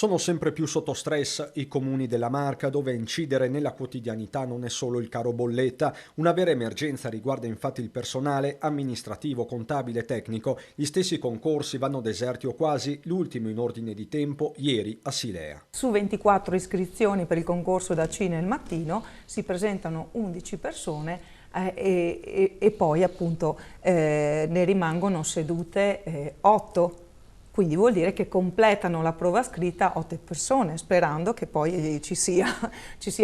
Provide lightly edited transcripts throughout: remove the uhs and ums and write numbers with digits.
Sono sempre più sotto stress i comuni della Marca, dove incidere nella quotidianità non è solo il caro bolletta. Una vera emergenza riguarda infatti il personale amministrativo, contabile e tecnico. Gli stessi concorsi vanno deserti o quasi, l'ultimo in ordine di tempo ieri a Silea. Su 24 iscrizioni per il concorso da C nel mattino si presentano 11 persone e poi appunto ne rimangono sedute 8. Quindi vuol dire che completano la prova scritta 8 persone, sperando che poi ci sia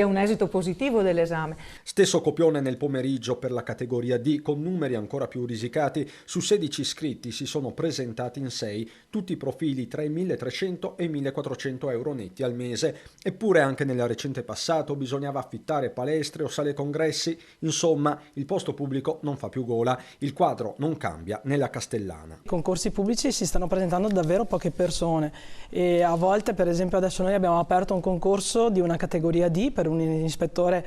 un esito positivo dell'esame. Stesso copione nel pomeriggio per la categoria D, con numeri ancora più risicati. Su 16 iscritti si sono presentati in 6, tutti profili tra i 1.300 e i 1.400 euro netti al mese. Eppure anche nel recente passato bisognava affittare palestre o sale congressi. Insomma, il posto pubblico non fa più gola. Il quadro non cambia nella Castellana. I concorsi pubblici si stanno presentando davvero poche persone e a volte, per esempio adesso noi abbiamo aperto un concorso di una categoria D per un ispettore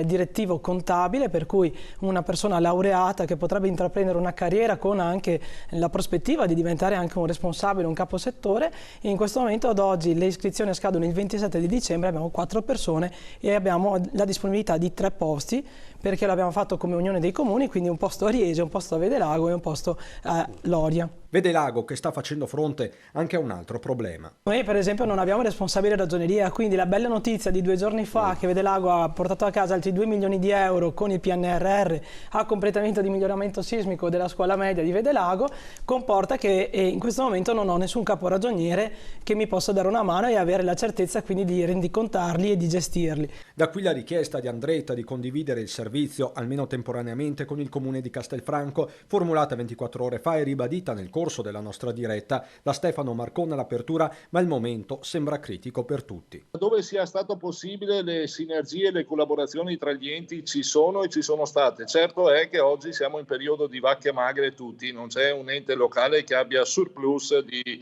direttivo contabile, per cui una persona laureata che potrebbe intraprendere una carriera con anche la prospettiva di diventare anche un responsabile, un caposettore. E in questo momento ad oggi le iscrizioni scadono il 27 di dicembre, abbiamo 4 persone e abbiamo la disponibilità di 3 posti, perché l'abbiamo fatto come Unione dei Comuni, quindi un posto a Riese, un posto a Vedelago e un posto a Loria. Vedelago che sta facendo fronte anche a un altro problema. Noi per esempio non abbiamo responsabile ragioneria, quindi la bella notizia di 2 giorni fa che Vedelago ha portato a casa altri 2 milioni di euro con il PNRR a completamento di miglioramento sismico della scuola media di Vedelago comporta che in questo momento non ho nessun caporagioniere che mi possa dare una mano e avere la certezza quindi di rendicontarli e di gestirli. Da qui la richiesta di Andretta di condividere il servizio almeno temporaneamente con il comune di Castelfranco, formulata 24 ore fa e ribadita nel corso della nostra diretta da Stefano Marcon all'apertura, ma il momento sembra critico per tutti. Dove sia stato possibile le sinergie e le collaborazioni tra gli enti ci sono e ci sono state. Certo è che oggi siamo in periodo di vacche magre tutti, non c'è un ente locale che abbia surplus di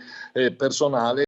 personale.